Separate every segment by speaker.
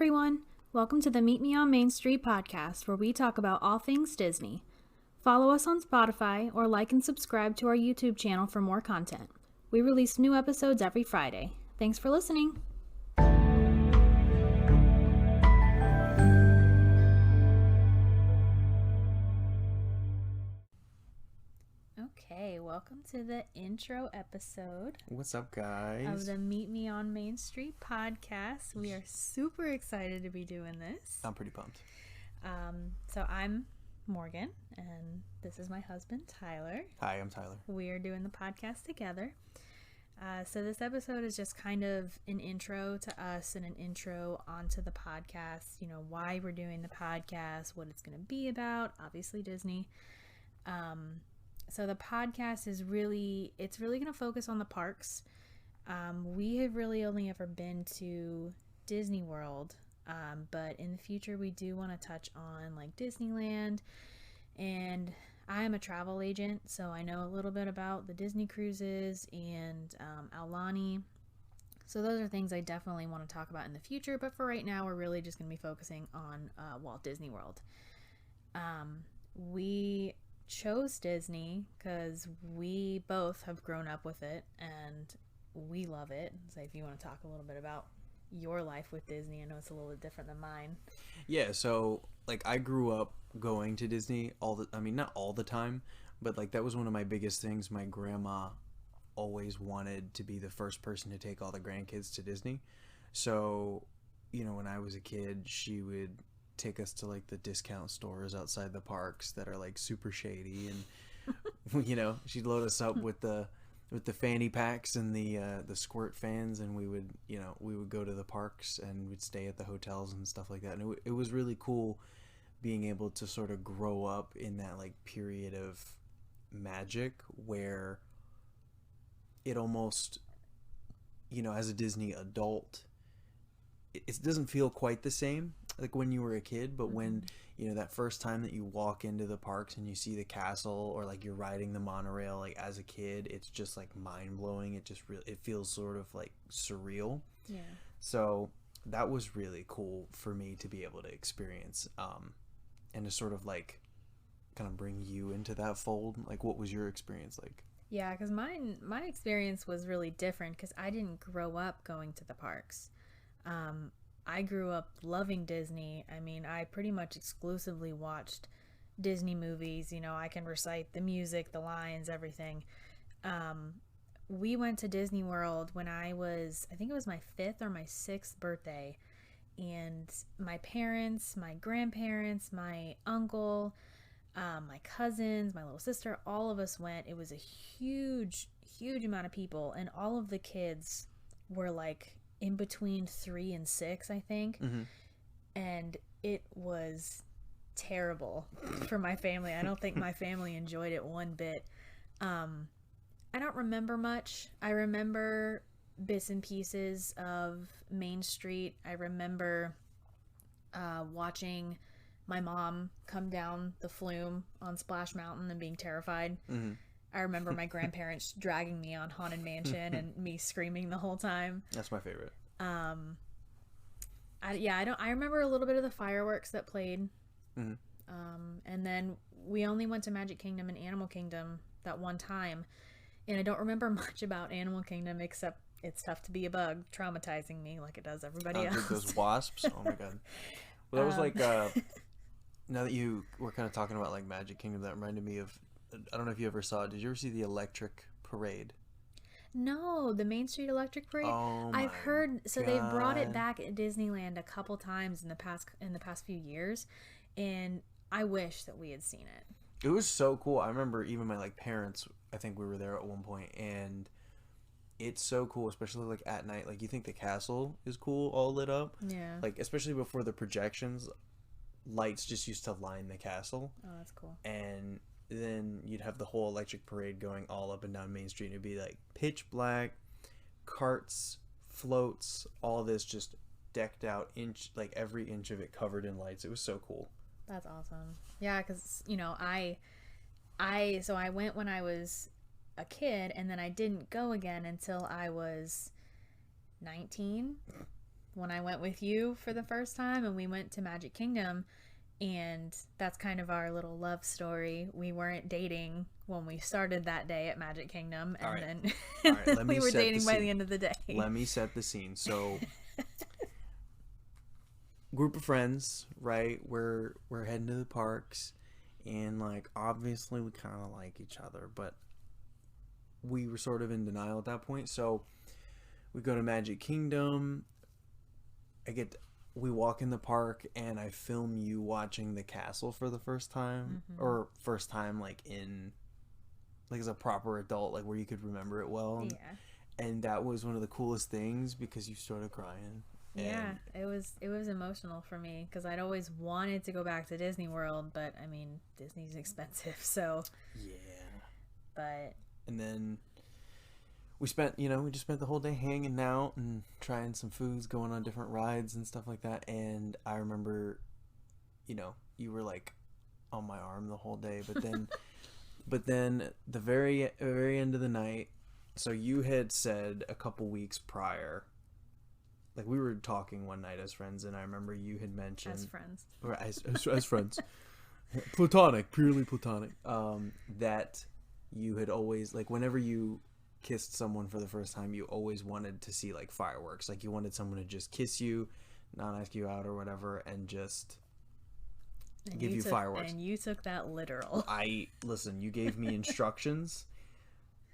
Speaker 1: everyone. Welcome to the Meet Me on Main Street podcast, where we talk about all things Disney. Follow us on Spotify or like and subscribe to our YouTube channel for more content. We release new episodes every Friday. Thanks for listening. Okay, welcome to the intro episode.
Speaker 2: What's up, guys?
Speaker 1: Of the Meet Me on Main Street podcast. We are super excited to be doing this.
Speaker 2: I'm pretty pumped.
Speaker 1: So I'm Morgan, and this is my husband, Tyler.
Speaker 2: Hi, I'm Tyler.
Speaker 1: We are doing the podcast together. So this episode is just kind of an intro to us and an intro onto the podcast, you know, why we're doing the podcast, what it's going to be about, obviously Disney. So the podcast is really going to focus on the parks. We have really only ever been to Disney World, but in the future we do want to touch on like Disneyland, and I am a travel agent, so I know a little bit about the Disney cruises and Aulani. So those are things I definitely want to talk about in the future, but for right now we're really just going to be focusing on Walt Disney World. We chose Disney because we both have grown up with it and we love it. So if you want to talk a little bit about your life with Disney, I know it's a little bit different than mine.
Speaker 2: Yeah, so like I grew up going to Disney not all the time, but like that was one of my biggest things. My grandma always wanted to be the first person to take all the grandkids to Disney. So, you know, when I was a kid, she would take us to like the discount stores outside the parks that are like super shady, and you know, she'd load us up with the fanny packs and the squirt fans, and we would go to the parks and we'd stay at the hotels and stuff like that. And it was really cool being able to sort of grow up in that like period of magic where it almost, you know, as a Disney adult, it doesn't feel quite the same like when you were a kid, but when, you know, that first time that you walk into the parks and you see the castle, or like you're riding the monorail, like as a kid, it's just like mind-blowing. It just really, it feels sort of like surreal.
Speaker 1: Yeah.
Speaker 2: So that was really cool for me to be able to experience, and to sort of like kind of bring you into that fold. Like, what was your experience like?
Speaker 1: Yeah, because my experience was really different because I didn't grow up going to the parks. I grew up loving Disney. I mean, I pretty much exclusively watched Disney movies. You know, I can recite the music, the lines, everything. We went to Disney World when I think it was my 5th or my 6th birthday. And my parents, my grandparents, my uncle, my cousins, my little sister, all of us went. It was a huge, huge amount of people. And all of the kids were like in between 3 and 6, I think. Mm-hmm. And it was terrible for my family. I don't think my family enjoyed it one bit. I don't remember much. I remember bits and pieces of Main Street. I remember watching my mom come down the flume on Splash Mountain and being terrified. Mm-hmm. I remember my grandparents dragging me on Haunted Mansion and me screaming the whole time.
Speaker 2: That's my favorite.
Speaker 1: I remember a little bit of the fireworks that played. Mm-hmm. And then we only went to Magic Kingdom and Animal Kingdom that one time. And I don't remember much about Animal Kingdom except it's tough to be a bug, traumatizing me like it does everybody else.
Speaker 2: Those wasps. Oh my god. Well, that was like, now that you were kind of talking about like Magic Kingdom, that reminded me of, I don't know if you ever saw it. Did you ever see the electric parade?
Speaker 1: No, the Main Street Electric Parade.
Speaker 2: Oh
Speaker 1: I've heard. So
Speaker 2: God.
Speaker 1: they brought it back at Disneyland a couple times in the past few years, and I wish that we had seen it.
Speaker 2: It was so cool. I remember even my like parents. I think we were there at one point, and it's so cool, especially like at night. Like you think the castle is cool, all lit up.
Speaker 1: Yeah.
Speaker 2: Like especially before the projections, lights just used to line the castle.
Speaker 1: Oh, that's cool.
Speaker 2: And then you'd have the whole electric parade going all up and down Main Street. It'd be like pitch black, carts, floats, all this just decked out, like every inch of it covered in lights. It was so cool.
Speaker 1: That's awesome. Yeah, because you know I went when I was a kid, and then I didn't go again until I was 19. when I went with you for the first time and we went to Magic Kingdom, and that's kind of our little love story. We weren't dating when we started that day at Magic Kingdom, and
Speaker 2: All right.
Speaker 1: then
Speaker 2: All right, let me
Speaker 1: we were
Speaker 2: set
Speaker 1: dating
Speaker 2: the
Speaker 1: by
Speaker 2: scene.
Speaker 1: the end of the day.
Speaker 2: Let me set the scene. So, group of friends, right? We're heading to the parks, and like obviously we kind of like each other, but we were sort of in denial at that point. So we go to Magic Kingdom. We walk in the park, and I film you watching the castle for the first time, or first time like in like as a proper adult, like where you could remember it well.
Speaker 1: Yeah.
Speaker 2: And that was one of the coolest things because you started crying.
Speaker 1: Yeah, it was emotional for me because I'd always wanted to go back to Disney World, but I mean Disney's expensive, so
Speaker 2: Yeah.
Speaker 1: But
Speaker 2: And then we just spent the whole day hanging out and trying some foods, going on different rides and stuff like that. And I remember, you were like on my arm the whole day, but then the very end of the night, so you had said a couple weeks prior, like we were talking one night as friends, and I remember you had mentioned
Speaker 1: as friends,
Speaker 2: or as friends, platonic, purely platonic, that you had always, like, whenever you kissed someone for the first time, you always wanted to see like fireworks, like you wanted someone to just kiss you, not ask you out or whatever, and just give you fireworks.
Speaker 1: And you took that literal.
Speaker 2: Listen, you gave me instructions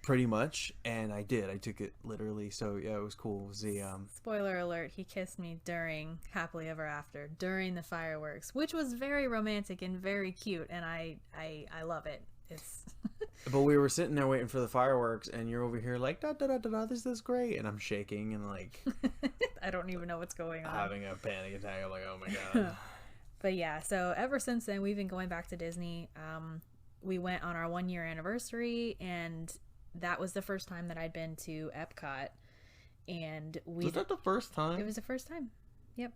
Speaker 2: pretty much, and I took it literally. So yeah, it was cool. It was the
Speaker 1: spoiler alert, he kissed me during Happily Ever After, during the fireworks, which was very romantic and very cute, and I love it. It's
Speaker 2: but we were sitting there waiting for the fireworks, and you're over here like da da da da da, this is great, and I'm shaking and like
Speaker 1: I don't even know what's going on,
Speaker 2: having a panic attack. I'm like, oh my god.
Speaker 1: But yeah, so ever since then we've been going back to Disney. We went on our 1 year anniversary, and that was the first time that I'd been to Epcot. And
Speaker 2: was that the first time?
Speaker 1: It was the first time. Yep.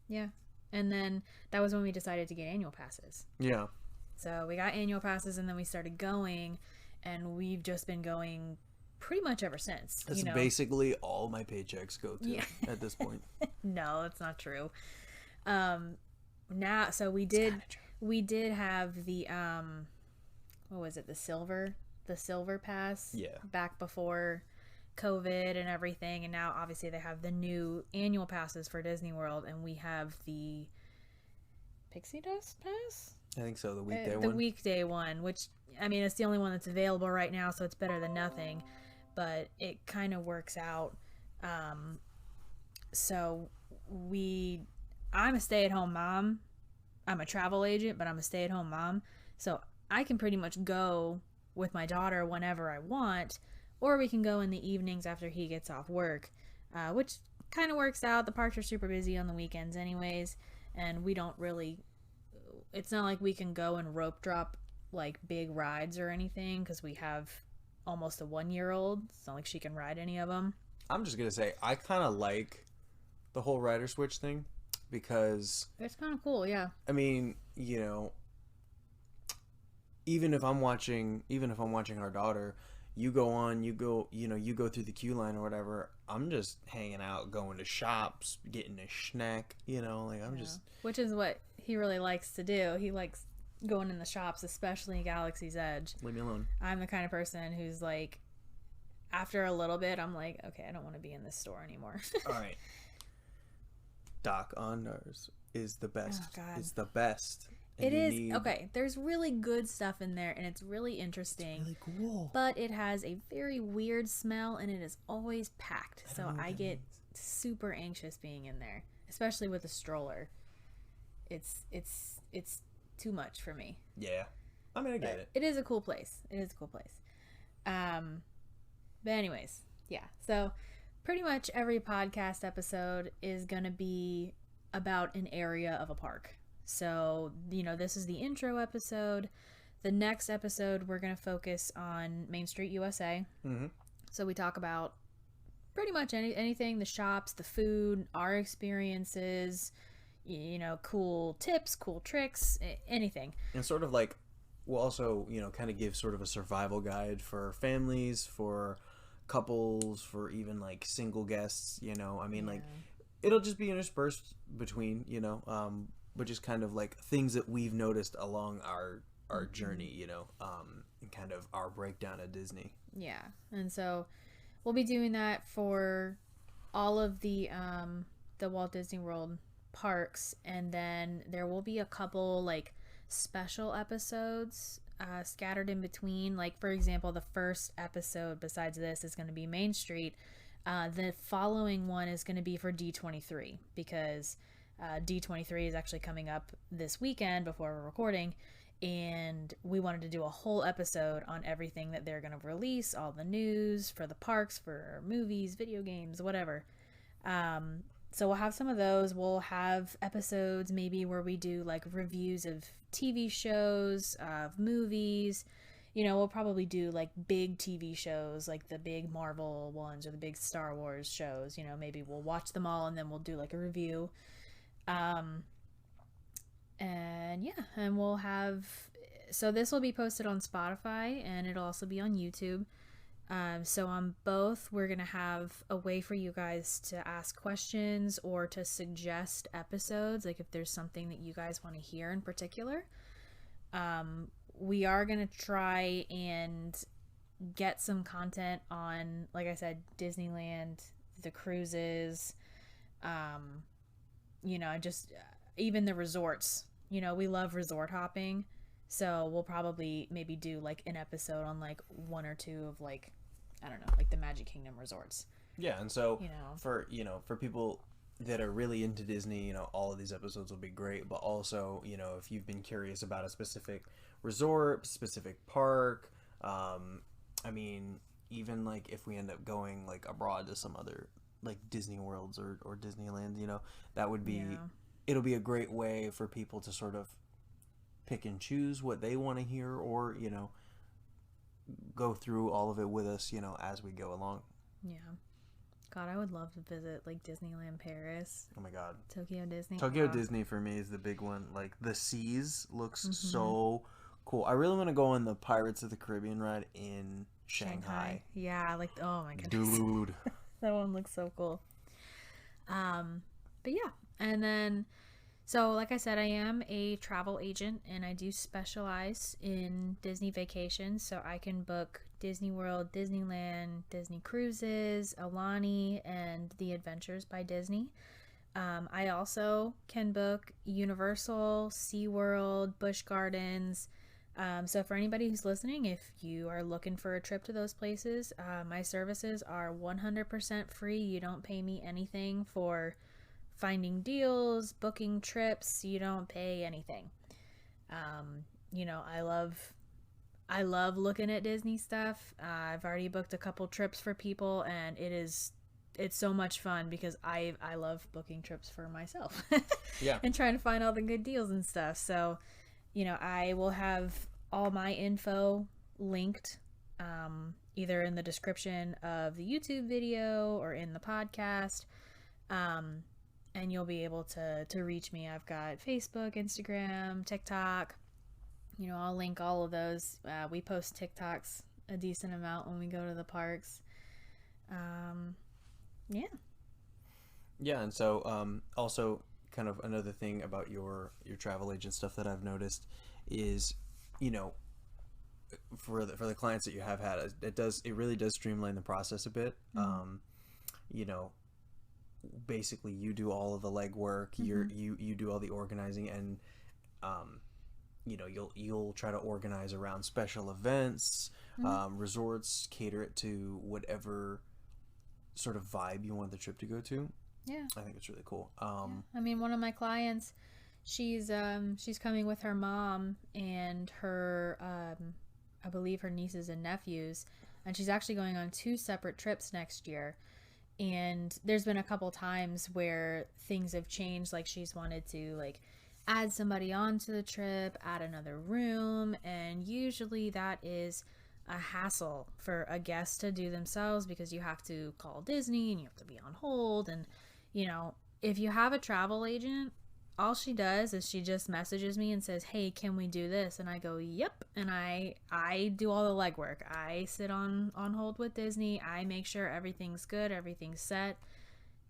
Speaker 1: Yeah. And then that was when we decided to get annual passes.
Speaker 2: Yeah.
Speaker 1: So we got annual passes, and then we started going, and we've just been going pretty much ever since.
Speaker 2: That's basically all my paychecks go to at this point. No,
Speaker 1: that's not true. Now, so we did have the what was it, the silver pass back before COVID and everything, and now obviously they have the new annual passes for Disney World, and we have the Pixie Dust pass.
Speaker 2: I think so, the weekday one.
Speaker 1: The weekday one, which, I mean, it's the only one that's available right now, so it's better than nothing, but it kind of works out. So I'm a stay-at-home mom. I'm a travel agent, but I'm a stay-at-home mom, so I can pretty much go with my daughter whenever I want, or we can go in the evenings after he gets off work, which kind of works out. The parks are super busy on the weekends anyways, and we don't really, it's not like we can go and rope drop like big rides or anything because we have almost a 1-year-old. It's not like she can ride any of them.
Speaker 2: I'm just gonna say I kind of like the whole rider switch thing because
Speaker 1: it's kind of cool. Yeah,
Speaker 2: I mean, even if I'm watching our daughter, you go through the queue line or whatever, I'm just hanging out, going to shops, getting a snack, just,
Speaker 1: which is what he really likes to do. He likes going in the shops, especially Galaxy's Edge.
Speaker 2: Leave me alone.
Speaker 1: I'm the kind of person who's like, after a little bit, I'm like, okay, I don't want to be in this store anymore.
Speaker 2: All right. Doc Ondars is the best.
Speaker 1: Oh, God.
Speaker 2: It's the best.
Speaker 1: It is. Okay, there's really good stuff in there, and it's really interesting.
Speaker 2: It's really cool.
Speaker 1: But it has a very weird smell, and it is always packed. So I get super anxious being in there, especially with a stroller. It's too much for me.
Speaker 2: Yeah. I mean, I get it.
Speaker 1: It is a cool place. But anyways, yeah. So pretty much every podcast episode is going to be about an area of a park. So, this is the intro episode. The next episode, we're going to focus on Main Street USA.
Speaker 2: Mm-hmm.
Speaker 1: So we talk about pretty much anything, the shops, the food, our experiences, cool tips, cool tricks, anything.
Speaker 2: And sort of like, we'll also, kind of give sort of a survival guide for families, for couples, for even like single guests, you know. I mean,
Speaker 1: Yeah.
Speaker 2: like it'll just be interspersed between, you know, but just kind of like things that we've noticed along our journey, you know, and kind of our breakdown of Disney.
Speaker 1: Yeah. And so we'll be doing that for all of the Walt Disney World parks, and then there will be a couple like special episodes scattered in between. Like for example, the first episode besides this is going to be Main Street. The following one is going to be for D23 because D23 is actually coming up this weekend before we're recording, and we wanted to do a whole episode on everything that they're going to release, all the news for the parks, for movies, video games, whatever. So we'll have some of those. We'll have episodes maybe where we do like reviews of TV shows, of movies. You know, we'll probably do like big TV shows, like the big Marvel ones or the big Star Wars shows. You know, maybe we'll watch them all and then we'll do like a review. And yeah, and we'll have, so this will be posted on Spotify and it'll also be on YouTube. So on both, we're going to have a way for you guys to ask questions or to suggest episodes, like if there's something that you guys want to hear in particular. We are going to try and get some content on, like I said, Disneyland, the cruises, you know, just even the resorts. You know, we love resort hopping. So we'll probably maybe do like an episode on like one or two of like, I don't know, like the Magic Kingdom resorts.
Speaker 2: Yeah, and so
Speaker 1: You know.
Speaker 2: for people that are really into Disney, you know, all of these episodes will be great. But also, you know, if you've been curious about a specific resort, specific park, I mean, even like if we end up going like abroad to some other like Disney Worlds or Disneyland, you know, that would be,
Speaker 1: Yeah.
Speaker 2: it'll be a great way for people to sort of pick and choose what they want to hear, or, you know, go through all of it with us, you know, as we go along.
Speaker 1: Yeah. God, I would love to visit like Disneyland Paris,
Speaker 2: Oh my God.
Speaker 1: Tokyo Disney.
Speaker 2: Tokyo
Speaker 1: Wow.
Speaker 2: Disney for me is the big one. Like the seas looks so cool. I really want to go on the Pirates of the Caribbean ride in Shanghai.
Speaker 1: Yeah, like, oh my goodness.
Speaker 2: Dude.
Speaker 1: That one looks so cool. But yeah, and then, so like I said, I am a travel agent and I do specialize in Disney vacations. So I can book Disney World, Disneyland, Disney Cruises, Alani, and The Adventures by Disney. I also can book Universal, SeaWorld, Busch Gardens. So for anybody who's listening, if you are looking for a trip to those places, my services are 100% free. You don't pay me anything for finding deals, booking trips. You don't pay anything. You know, I love looking at Disney stuff. I've already booked a couple trips for people, and it's so much fun because I love booking trips for myself.
Speaker 2: Yeah.
Speaker 1: And trying to find all the good deals and stuff. So, you know, I will have all my info linked either in the description of the YouTube video or in the podcast. And you'll be able to reach me. I've got Facebook, Instagram, TikTok. You know, I'll link all of those. We post TikToks a decent amount when we go to the parks. Yeah.
Speaker 2: Yeah, and so also kind of another thing about your travel agent stuff that I've noticed is, you know, for the clients that you have had, it really does streamline the process a bit. You know, basically you do all of the legwork, you do all the organizing, and you know, you'll try to organize around special events, resorts, cater it to whatever sort of vibe you want the trip to go to.
Speaker 1: Yeah.
Speaker 2: I think it's really cool.
Speaker 1: I mean, one of my clients, she's coming with her mom and her I believe her nieces and nephews, and she's actually going on 2 separate trips next year. And there's been a couple times where things have changed, like she's wanted to like add somebody onto the trip, add another room, and usually that is a hassle for a guest to do themselves because you have to call Disney and you have to be on hold. And you know, if you have a travel agent, all she does is she just messages me and says, "Hey, can we do this?" And I go, "Yep." And I do all the legwork. I sit on hold with Disney. I make sure everything's good, everything's set.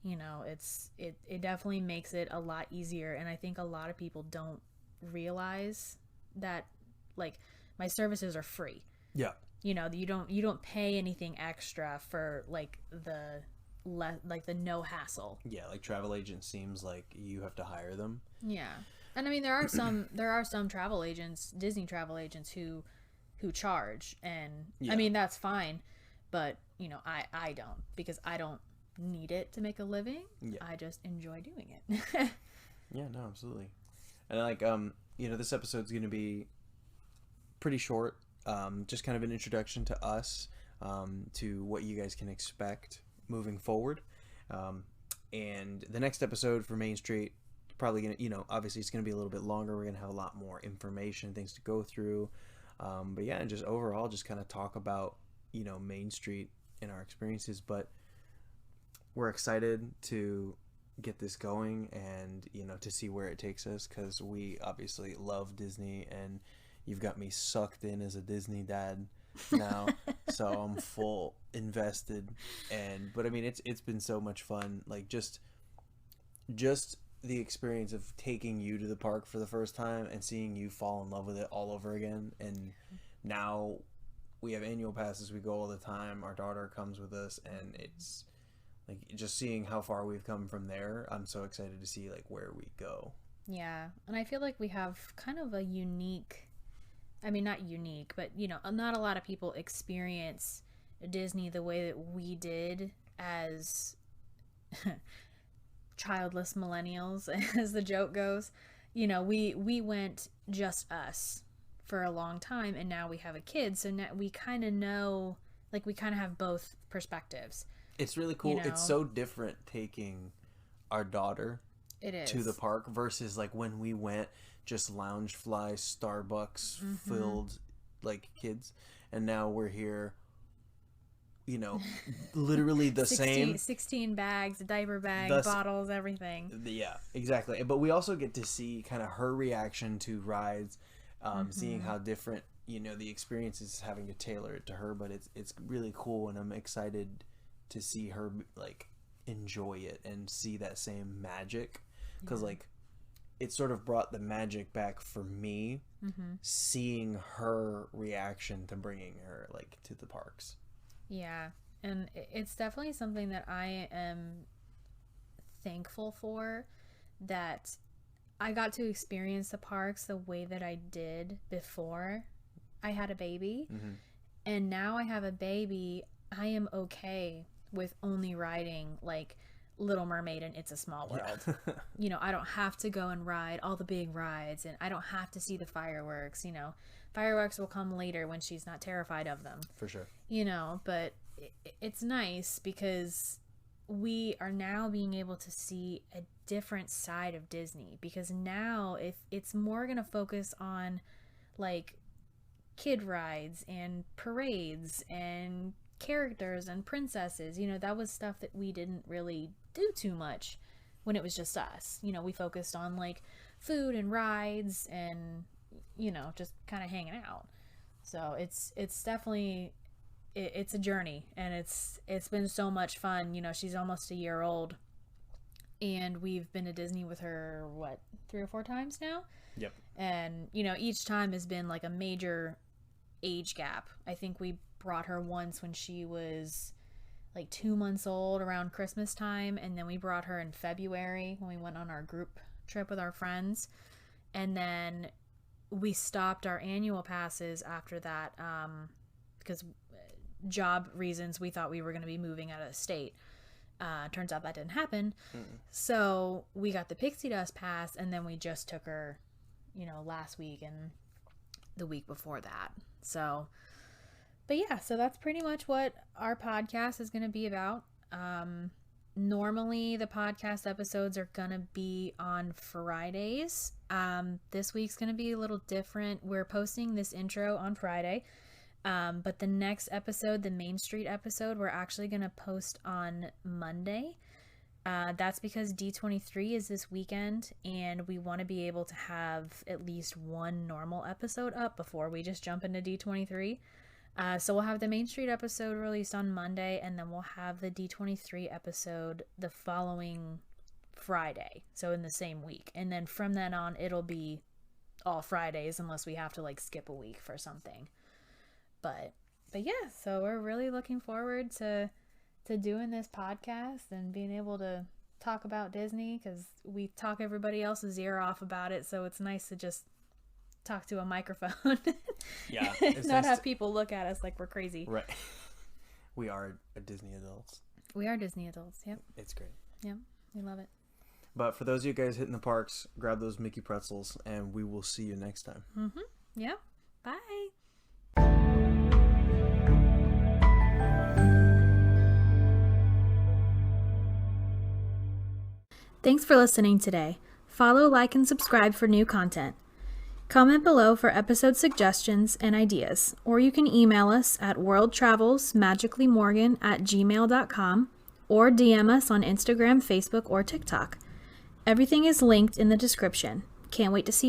Speaker 1: You know, it definitely makes it a lot easier, and I think a lot of people don't realize that, like, my services are free.
Speaker 2: Yeah.
Speaker 1: You know, you don't pay anything extra for like the no hassle.
Speaker 2: Yeah, like travel agents seems like you have to hire them.
Speaker 1: Yeah. And I mean there are some travel agents, Disney travel agents who charge, and
Speaker 2: Yeah.
Speaker 1: I mean that's fine, but you know, I don't, because I don't need it to make a living.
Speaker 2: Yeah.
Speaker 1: I just enjoy doing it.
Speaker 2: Yeah, no, absolutely. And like you know, this episode's going to be pretty short. Just kind of an introduction to us, to what you guys can expect moving forward. And the next episode for Main Street, probably gonna, you know, obviously it's gonna be a little bit longer. We're gonna have a lot more information, things to go through. But yeah, and just overall, just kind of talk about, you know, Main Street and our experiences. But we're excited to get this going, and you know, to see where it takes us, because we obviously love Disney, and you've got me sucked in as a Disney dad now. So I'm full invested. And but I mean, it's been so much fun, like just the experience of taking you to the park for the first time and seeing you fall in love with it all over again. And now we have annual passes, we go all the time, our daughter comes with us, and it's like just seeing how far we've come from there. I'm so excited to see like where we go.
Speaker 1: Yeah, and I feel like we have kind of a unique, I mean, not unique, but you know, not a lot of people experience Disney the way that we did as childless millennials, as the joke goes. You know, we went just us for a long time, and now we have a kid, so now we kind of know, like, we kind of have both perspectives.
Speaker 2: It's really cool.
Speaker 1: You know?
Speaker 2: It's so different taking our daughter
Speaker 1: It is.
Speaker 2: to the park versus like when we went just Loungefly, Starbucks filled like kids, and now we're here, you know, literally the
Speaker 1: 16 bags, diaper bags, bottles, everything.
Speaker 2: Yeah, exactly. But we also get to see kind of her reaction to rides, seeing how different, you know, the experience is, having to tailor it to her. But it's really cool, and I'm excited to see her like enjoy it and see that same magic, because like it sort of brought the magic back for me, seeing her reaction to bringing her like to the parks.
Speaker 1: Yeah, and it's definitely something that I am thankful for, that I got to experience the parks the way that I did before I had a baby. And now I have a baby, I am okay with only riding like Little Mermaid and It's a Small World. You know, I don't have to go and ride all the big rides, and I don't have to see the fireworks. You know, fireworks will come later when she's not terrified of them.
Speaker 2: For sure.
Speaker 1: You know, but it's nice because we are now being able to see a different side of Disney, because now if it's more going to focus on like kid rides and parades and characters and princesses. You know, that was stuff that we didn't really do too much when it was just us. You know, we focused on like food and rides and, you know, just kind of hanging out. So it's definitely, it's a journey, and it's been so much fun. You know, she's almost a year old, and we've been to Disney with her, what, 3 or 4 times now?
Speaker 2: Yep.
Speaker 1: And, you know, each time has been like a major age gap. I think we brought her once when she was like 2 months old around Christmas time, and then we brought her in February when we went on our group trip with our friends, and then we stopped our annual passes after that because job reasons. We thought we were going to be moving out of the state. Turns out that didn't happen. So we got the Pixie Dust pass, and then we just took her, you know, last week and the week before that. So, but yeah, so that's pretty much what our podcast is going to be about. Normally the podcast episodes are going to be on Fridays. This week's going to be a little different. We're posting this intro on Friday. But the next episode, the Main Street episode, we're actually going to post on Monday. That's because D23 is this weekend, and we want to be able to have at least one normal episode up before we just jump into D23. So we'll have the Main Street episode released on Monday, and then we'll have the D23 episode the following Friday, so in the same week. And then from then on, it'll be all Fridays unless we have to like skip a week for something. But yeah, so we're really looking forward to doing this podcast and being able to talk about Disney, because we talk everybody else's ear off about it, so it's nice to just talk to a microphone.
Speaker 2: Yeah.
Speaker 1: Not nice have people look at us like we're crazy.
Speaker 2: Right. We are Disney adults.
Speaker 1: We are Disney adults, yep.
Speaker 2: It's great.
Speaker 1: Yep, we love it.
Speaker 2: But for those of you guys hitting the parks, grab those Mickey pretzels, and we will see you next time.
Speaker 1: Mm-hmm. Yep. Bye. Thanks for listening today. Follow, like, and subscribe for new content. Comment below for episode suggestions and ideas, or you can email us at worldtravelsmagicallymorgan@gmail.com or DM us on Instagram, Facebook, or TikTok. Everything is linked in the description. Can't wait to see you.